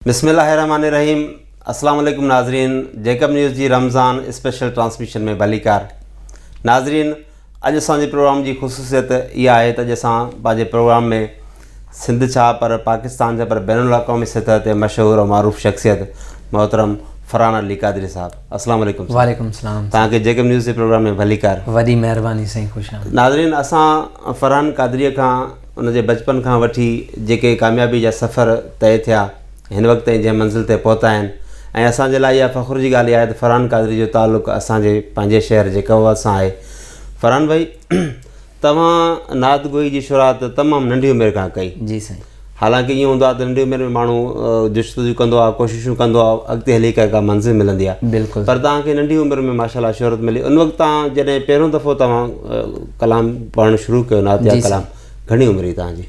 बिस्मिल्लाहिर्रहमानिर्रहीम। अस्सलाम वालेकुम नाज़रीन, जेकब न्यूज़ जी रमज़ान स्पेशल ट्रांसमिशन में भलीकार। नाज़रीन, अॼु असांजे प्रोग्राम जी ख़ुसूसियत इहा आहे त अॼु असां पंहिंजे प्रोग्राम में सिंध छा पर पाकिस्तान जा पर बैनुल अक़वामी सतह ते मशहूरु और मारूफ़ शख़्सियत मोहतरम फ़रहान अली क़ादरी साहब, अस्सलाम वालेकुम। वालेकुम सलाम। तव्हांखे जेकब न्यूज़ जे प्रोग्राम में भलीकार। वॾी महिरबानी साईं, ख़ुशि आहियां। नाज़रीन, असां फ़रहान क़ादरीअ खां उनजे बचपन खां वठी जेके कामयाबी जा सफ़र तय थिया हिन वक़्त ताईं जंहिं मंज़िल ते पहुता आहिनि, ऐं असांजे लाइ इहा फ़ख़ुर जी ॻाल्हि आहे त फ़रहान क़ादरी जो तालुक़ु असांजे पंहिंजे शहर जे कवत सां आहे। फ़रहान भाई, तव्हां नात गोई जी शुरूआत तमामु नंढी उमिरि खां कई। जी साईं। हालांकि ईअं हूंदो आहे त नंढी उमिरि में माण्हू जुस्तजू कंदो आहे, कोशिशूं कंदो आहे, अॻिते हली करे का मंज़िल मिलंदी आहे। बिल्कुलु। पर तव्हांखे नंढी उमिरि में माशाअल्लाह शोहरत मिली। उन वक़्तु तव्हां जॾहिं पहिरियों दफ़ो तव्हां कलाम पढ़णु शुरू कयो, नात या कलाम, घणी उमिरि हुई तव्हांजी?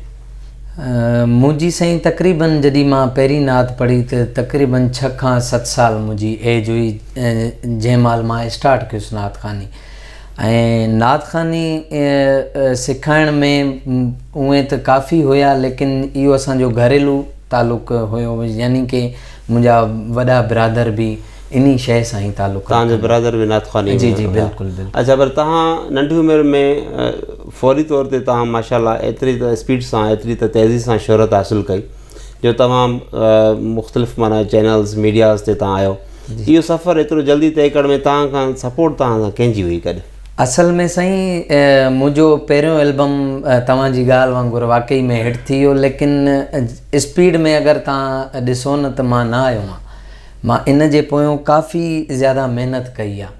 मुंहिंजी साईं तक़रीबन जॾहिं मां पहिरीं नात पढ़ी त तक़रीबन 6 खां 7 साल मुंहिंजी एज हुई, जंहिं महिल मां स्टार्ट कयुसि नात ख़ानी। ऐं नात ख़ानी सेखारण में उहे त काफ़ी हुया, लेकिन इहो असांजो घरेलू तालुक़ु हुयो, यानी कि मुंहिंजा वॾा बिरादर बि इन शइ सां ई तालुक़ु। तव्हांजो बिरादर बि नात ख़ानी? जी जी, बिल्कुलु बिल्कुलु। अच्छा, पर तव्हां नंढी उमिरि में फ़ौरी तौर ते तव्हां माशाअल्लाह एतिरी त स्पीड सां, एतिरी त तेज़ी सां शोहरत हासिलु कई जो तमामु मुख़्तलिफ़ माना चैनल्स मीडियाज़ ते तव्हां आहियो। इहो सफ़र एतिरो जल्दी तय करण में तव्हां खां सपोर्ट तव्हां सां कंहिंजी हुई कॾहिं? असल में साईं, मुंहिंजो पहिरियों एल्बम तव्हांजी ॻाल्हि वांगुरु वाक़ई में हिट थी वियो, लेकिन स्पीड में अगरि तव्हां ॾिसो न त मां न आयो आहियां। मां इन जे पोयों काफ़ी ज़्यादा महिनत कई आहे,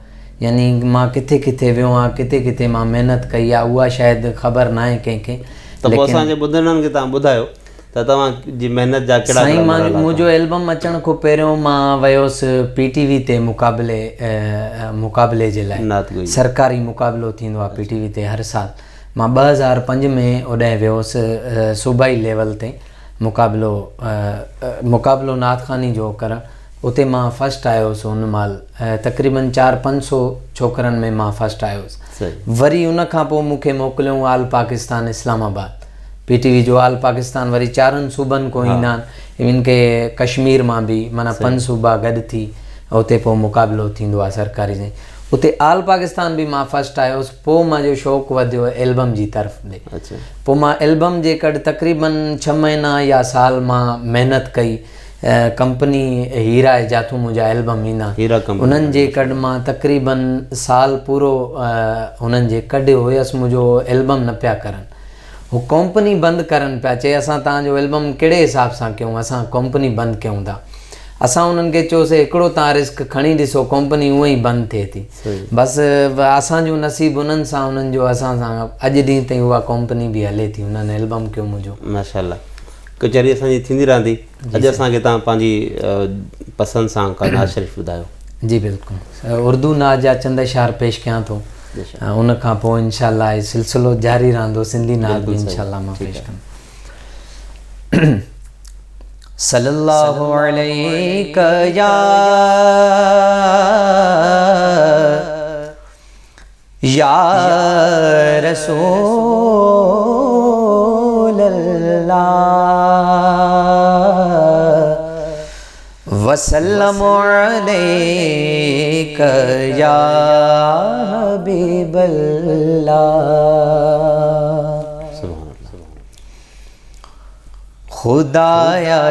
यानी मां किथे किथे वियो आहियां, किथे किथे मां महिनत कई आहे, उहा शायदि ख़बर न आहे कंहिंखे। त पोइ असांजे ॿुधंदड़नि खे तव्हां ॿुधायो त तव्हांजी महिनत जा कहिड़ा? साईं, मुंहिंजो एल्बम अचण खां पहिरियों मां वियोसि PTV ते मुक़ाबले जे लाइ। सरकारी मुक़ाबिलो थींदो आहे PTV ते हर साल। मां 2005 में ओॾांहुं वियोसि सूबाई लेवल ते मुक़ाबिलो नात ख़ानी जो करणु। उते मां फस्ट आयो हुउसि उन महिल, तक़रीबन 400-500 छोकिरनि में मां फस्ट आयो हुउसि। वरी उन खां पोइ मूंखे मोकिलियऊं आल पाकिस्तान इस्लामाबाद। PTV जो आल पाकिस्तान वरी 4 सूबनि खां ईंदा आहिनि, इवन के कश्मीर मां बि, माना 5 सूबा गॾु थी उते पोइ मुक़ाबिलो थींदो आहे सरकारी से। उते आल पाकिस्तान बि मां फस्ट आयो हुउसि। पोइ मुंहिंजो शौक़ु वधियो एल्बम जी तरफ़ ॾे। पोइ मां एल्बम जे कॾ तक़रीबन 6 महीना या साल मां महिनत कई। कंपनी हीरा आहे जाथूं मुंहिंजा एल्बम ईंदा, उन्हनि जे कॾ मां तक़रीबन साल पूरो हुननि जे कढियो हुयसि। मुंहिंजो एल्बम न पिया करनि, हू कंपनी बंदि करनि पिया, चए असां तव्हांजो एल्बम कहिड़े हिसाब सां कयूं, असां कंपनी बंदि कयूं था। असां उन्हनि खे चयोसीं हिकिड़ो तव्हां रिस्क खणी ॾिसो, कंपनी उअं ई बंदि थिए थी। बसि असांजो नसीबु उन्हनि सां, उन्हनि जो असां सां, अॼु ॾींहं ताईं उहा कंपनी बि हले थी। उन्हनि एल्बम कयो मुंहिंजो। माशाअल्लाह, कचहरी असांजी थींदी रहंदी। अॼु असांखे तव्हां पंहिंजी पसंदि सां का नात शरीफ़ ॿुधायो। जी बिल्कुलु। उर्दू नात जा चंद अशार पेश कयां थो, उन खां पोइ इंशाअल्लाह सिलसिलो जारी रहंदो। सिंधी नात बि इंशाअल्लाह मां पेश कंदुमि। सल्लल्लाहु अलैका या रसूल अल्लाह वसल्लम अलैका या हबीबल्लाह। खुदाया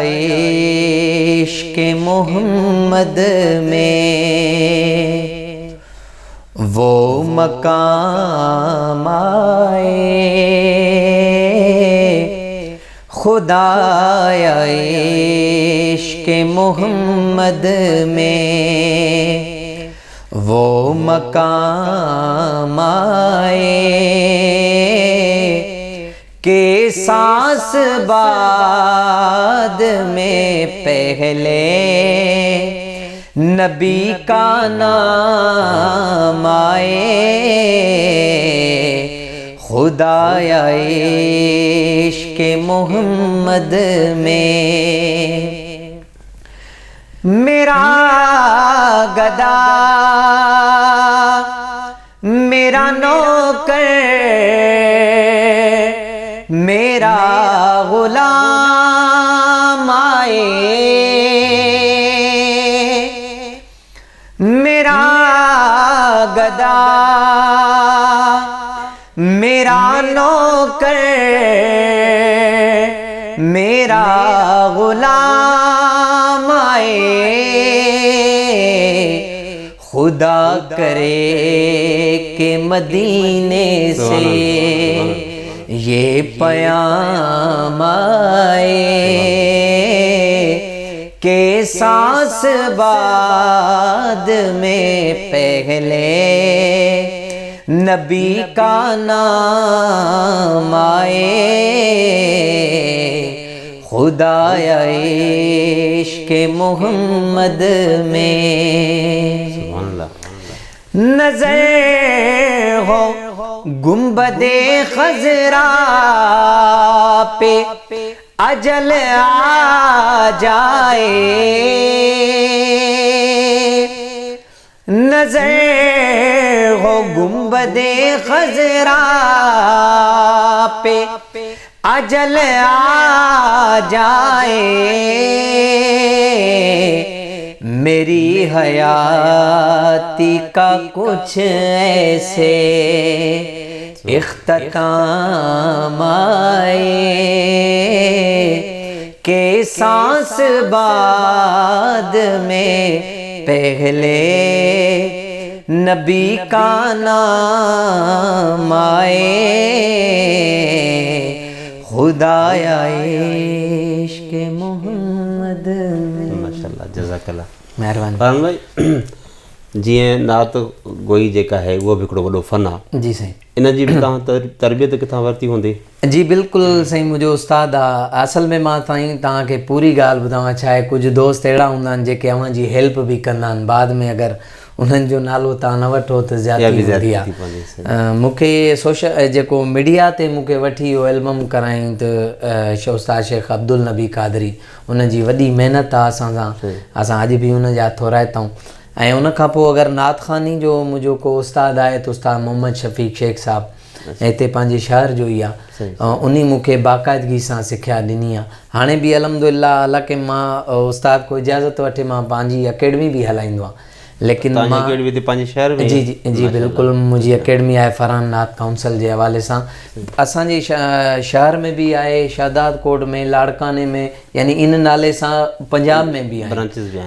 इश्क़ मोहम्मद में वो मकाम आए, खुदाया इश्क़ मोहम्मद में वो मकाम आए के सांस बाद में पहले नबी का नाम आए। खुदाया इश्क़ मोहम्मद में मेरा गदा मेरा नौकर मेरा गुलाम आए गदा मेरा नौकर मेरा गुलाम आए, खुदा करे के मदीने से ये पैगाम आए के सांस बाद में पहले नबी का नाम आए, खुदाया इश्क़ मोहम्मद में नजर हो गुंबदे खजरा पे अजल आ जाए, नजर हो गुंबदे खजरा पे अजल आ जाए, मेरी हयाती का कुछ ऐसे इख्तिताम आए के सांस बाद में पहले नबी का नाम आए, खुदाया इश्क़ मोहम्मद में। माशाल्लाह, जज़ाकल्लाह, महिरबानी। फरहान भाई, जीअं नात गोई जेका है उहो बि हिकिड़ो वॾो फ़न आहे। जी साईं। इन जी बि तव्हां तरबियत किथां वरिती हूंदी? जी बिल्कुलु साईं, मुंहिंजो उस्तादु आहे। असल में मां तव्हांखे पूरी ॻाल्हि ॿुधायां, छा आहे कुझु दोस्त अहिड़ा हूंदा आहिनि जेके अव्हां जी हेल्प बि कंदा आहिनि, बाद में अगरि उन्हनि जो नालो तव्हां न वठो त ज़्यादती हूंदी आहे। मूंखे सोशल जेको मीडिया ते मूंखे वठी इहो एल्बम कराईं त उस्ताद शेख अब्दुल नबी कादरी, उनजी वॾी महिनत आहे असां सां, असां अॼु बि उन जा थोराइता आहियूं। ऐं उन खां पोइ अगरि नात ख़ानी जो मुंहिंजो को उस्तादु आहे त उस्ताद मोहम्मद शफ़ीक शेख साहिबु, हिते पंहिंजे शहर जो ई आहे, उन मूंखे बाक़ाइदगी सां सिखिया ॾिनी आहे। हाणे बि अल्हम्दुलिल्लाह, हालांकि मां उस्ताद को इजाज़त वठे मां पंहिंजी अकेडमी बि हलाईंदो आहियां, लेकिन मां पंहिंजे शहर में? जी जी जी बिल्कुलु, मुंहिंजी अकेडमी आहे फरहान नात काउंसिल जे हवाले सां। असांजे शहर में बि आहे, शादात कोट में, लाड़काने में, यानी इन नाले सां पंजाब में बि आहे,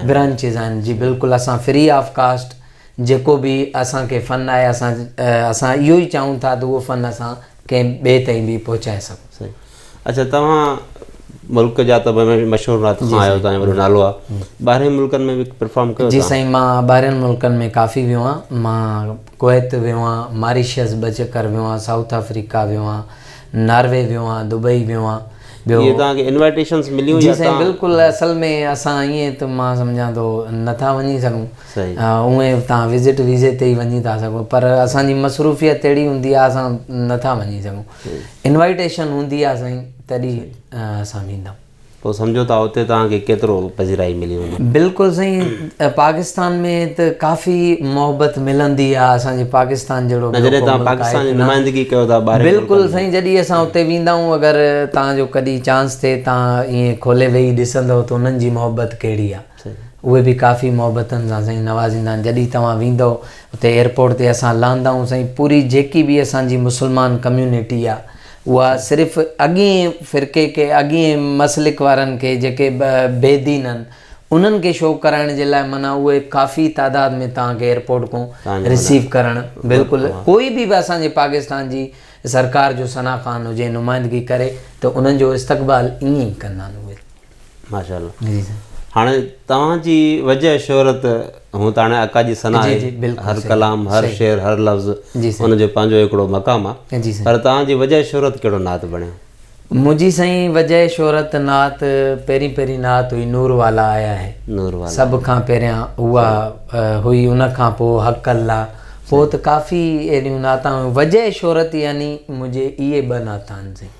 ब्रांचिस आहिनि। जी बिल्कुलु, असां फ्री ऑफ कास्ट जेको बि असांखे फ़न आहे, असां इहो ई चाहियूं था त उहो फ़न असां कंहिं ॿिए ताईं बि पहुचाए सघूं। सही। अच्छा, तव्हां मुल्क जा त मशहूरु नात खां आहियो, तव्हांजो वॾो नालो आहे, ॿाहिरि मुल्कनि में बि परफॉर्म कयो? जी साईं, मां ॿाहिरिनि मुल्कनि में काफ़ी वियो आहियां। मां कुवैत वियो आहियां, मॉरिशस ॿ चकर वियो आहियां, साउथ अफ्रीका वियो आहियां, नॉर्वे वियो आहियां, दुबई वियो आहियां। ॿियो तव्हांखे इनवाइटेशंस मिलियूं? जी साईं बिल्कुलु, असल में असां ईअं त मां सम्झां थो नथा वञी सघूं, उहे तव्हां विज़िट वीज़े ते ई वञी था सघो, पर असांजी मसरूफ़ियत अहिड़ी हूंदी आहे असां नथा वञी सघूं। इनवाइटेशन हूंदी आहे साईं, तॾहिं असां वेंदा आहियूं। पोइ सम्झो था उते तव्हांखे केतिरो पज़िराई मिली हूंदी? बिल्कुलु साईं, पाकिस्तान में त काफ़ी मोहबत मिलंदी आहे। असांजे पाकिस्तान जहिड़ो नुमाइंदगी कयो था? बिल्कुलु साईं, जॾहिं असां उते वेंदा आहियूं, अगरि तव्हांजो कॾहिं चांस थिए तव्हां ईअं खोले वेही ॾिसंदव त उन्हनि जी मोहबत कहिड़ी आहे, उहे बि काफ़ी मोहबतनि सां साईं नवाज़ींदा आहिनि। जॾहिं तव्हां वेंदव उते एयरपोर्ट ते असां लहंदा आहियूं साईं, पूरी जेकी बि असांजी मुस्लमान कम्यूनिटी आहे उहा सिर्फ़ु अॻिए फ़िरके के, अॻिए मसलिक वारनि खे जेके बेदीन आहिनि उन्हनि खे शो कराइण जे लाइ, माना उहे काफ़ी तादाद में तव्हांखे एयरपोर्ट खां रिसीव करणु, बिल्कुलु कोई बि असांजे पाकिस्तान जी सरकार जो सना ख़ान हुजे नुमाइंदगी करे त उन्हनि जो इस्तक़बाल ईअं ई कंदा आहिनि उहे। माशाअल्लाह। जी साईं, हाणे तव्हांजी वजह शोहरत हूअं त हाणे अका जी सना आहे, हर कलाम, हर शेर, हर लफ़्ज़ हुनजो पंहिंजो हिकिड़ो मक़ाम आहे, पर तव्हांजी वजह शोहरत कहिड़ो नात बणियो? मुंहिंजी साईं वजह शोहरत नात, पहिरीं नात हुई नूर वाला आया है, नूर वाला सभ खां पहिरियां उहा हुई, उन खां पोइ हक़ अल्लाह, पोइ त काफ़ी अहिड़ियूं नातां हुयूं। वजह शोहरत यानी मुंहिंजे इहे ॿ नाता आहिनि साईं।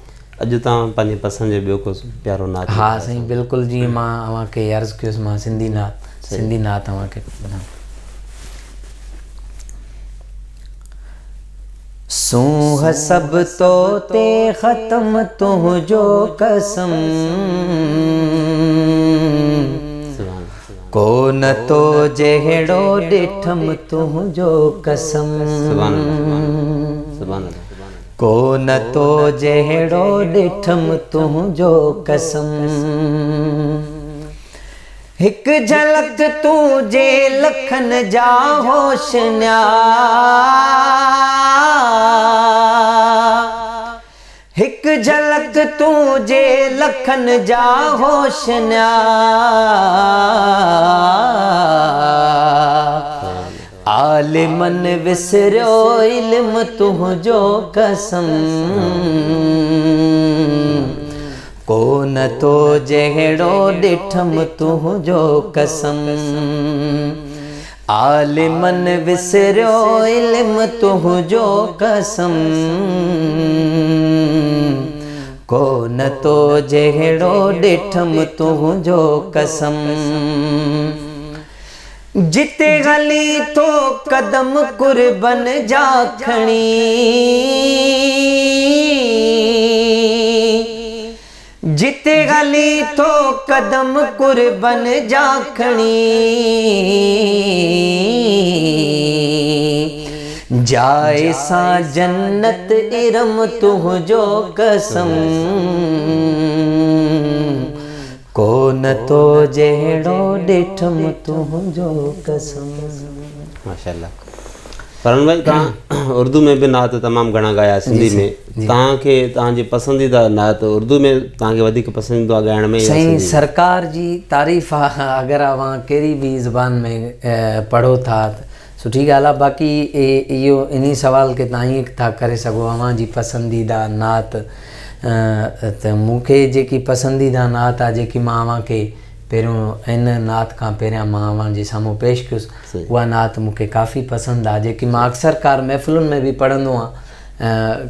अॼु तव्हां पंहिंजे पसंदि जो ॿियो को प्यारो नात? हा साईं बिल्कुलु, जीअं मां अव्हांखे अर्ज़ु कयोसि, मां सिंधी नात अव्हांखे ॿुधायां। सूंह सब तो ते ख़त्म तुंहिंजो कसम, को न तो जहिड़ो ॾिठम तुंहिंजो कसम, को न तो जहिड़ो ॾिठम तुंहिंजो कसम, हिक झलक तुंहिंजे लखनि जा होशनियार, हिक झलक तुंहिंजे लखनि जा होशनियार, आलिमन विसरियो इल्म तुंहिंजो कसम, को न तो जहिड़ो ॾिठम तुंहिंजो कसम, आलिमन विसरियो इल्म तुंहिंजो कसम, को न तो जहिड़ो ॾिठम तुंहिंजो कसम, जिते हली तो कदम कुर्बन जा खणी, जिते हली तो कदम कुर्बन जा खणी, जाए सा जन्नत इरम तुंहिंजो कसम, को न तो जहिड़ो ॾिठम तुंहिंजो कसम। माशाल्लाह। फरहान भाई, तव्हां उर्दू में बि नात तमामु घणा ॻाया, सिंधी में तव्हांखे तव्हांजी पसंदीदा नात उर्दू में तव्हांखे वधीक पसंदि ईंदो आहे ॻाइण में? साईं सरकार जी तारीफ़ आहे, अगरि अव्हां कहिड़ी बि ज़बान में पढ़ो था त सुठी ॻाल्हि आहे। बाक़ी इहो इन सवाल खे तव्हां ईअं था करे सघो अव्हां जी पसंदीदा नात, त मूंखे जेकी पसंदीदा नात आहे, जेकी मां अव्हांखे पहिरियों इन नात खां पहिरियां मां अव्हां जे साम्हूं पेश कयुसि, उहा नात मूंखे काफ़ी पसंदि आहे, जेकी मां अक्सर कार महफ़िलुनि में बि पढ़ंदो आहियां।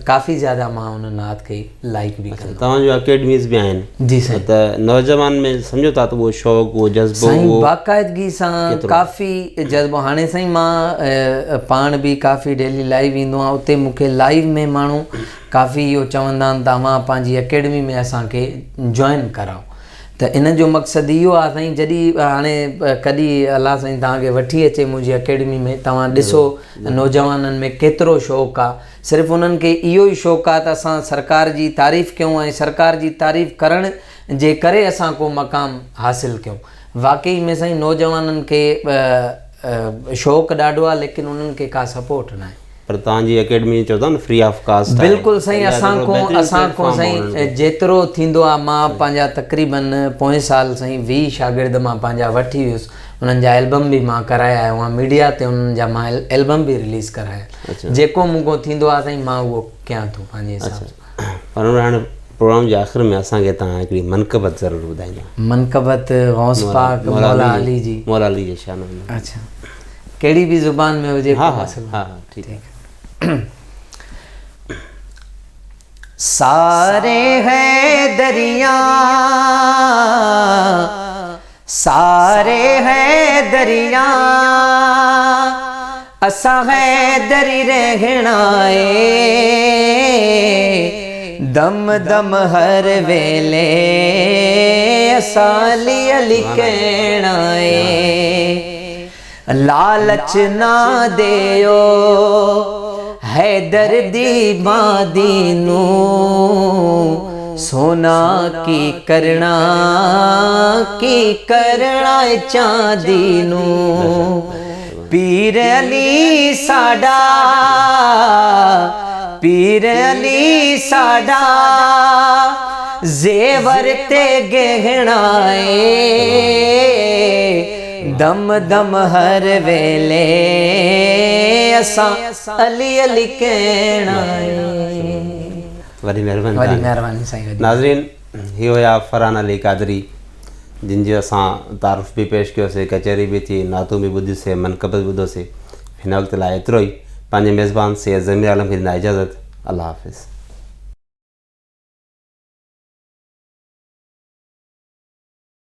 काफ़ी ज़्यादा मां उन नात खे लाइक भी कंदो। तव्हांजो अकेडमीज़ भी आहिनि? जी साईं। त नौजवान में सम्झो था त उहो शौक़ु, उहो जज़्बो, साईं बाक़ाइदगी सां काफ़ी जज़्बो। हाणे साईं मां पाण बि काफ़ी डेली लाइव ईंदो आहियां, उते मूंखे लाइव में माण्हू काफ़ी इहो चवंदा आहिनि त तव्हां पंहिंजी अकेडमी में असांखे जॉइन कराओ। त इन जो मक़सदु इहो आहे साईं, जॾहिं हाणे कॾहिं अलाह साईं तव्हांखे वठी अचे मुंहिंजी अकेडमी में, तव्हां ॾिसो नौजवाननि में केतिरो शौक़ु आहे। सिर्फ़ु उन्हनि खे इहो ई शौक़ु आहे त असां सरकार जी तारीफ़ कयूं ऐं सरकार जी तारीफ़ करण जे करे असां को मक़ाम हासिलु कयूं। वाक़ई में साईं नौजवाननि खे शौक़ु ॾाढो आहे, लेकिन उन्हनि खे का सपोर्ट न आहे। पर तव्हांजी अकेडमी चओ था न फ्री ऑफ कास्ट? बिल्कुलु साईं, असांखो साईं जेतिरो थींदो आहे, मां पंहिंजा तक़रीबन पोएं साल साईं 20 शागिर्द मां पंहिंजा वठी वियुसि, उन्हनि जा एल्बम बि मां कराया आहियां, उहा मीडिया ते उन्हनि जा मां एल्बम बि रिलीज़ कराया। जेको मूंखो थींदो आहे साईं मां उहो कयां थो पंहिंजे हिसाब सां। पर हाणे प्रोग्राम जे आख़िर में असांखे तव्हां हिकिड़ी मनक़बत ज़रूरु ॿुधाईंदा। मनक़बत गौस पाक मौला अली जी, मौला अली जे शान में। अच्छा, कहिड़ी बि ज़ुबान में हुजे? हा हा हा, ठीक है। सारे है दरिया, सारे है दरिया, असा है दरी रहना दम दम हर वेले असाली अली कहना लालच ना देयो हैदर दी मादीनू सोना की करना चांदीनू पीर अली साडा, पीर अली साडा जेवर ते गहना दम दम हर वेले असा अली अली कहना। वरी मेहरबानी, वरी मेहरबानी साईं। नाज़रीन, ही हुया फरहान अली कादरी, जिन जो असां तारुफ़ भी पेश कयोसीं, कचहरी भी थी, नातूं भी ॿुधियोसीं, मनक़बत ॿुधोसीं। हिन वक़्त लाइ एतिरो ई। पंहिंजे मेज़बान सैयद ज़मीर आलम खे ॾिना इजाज़त। अल्लाह हाफ़िज़।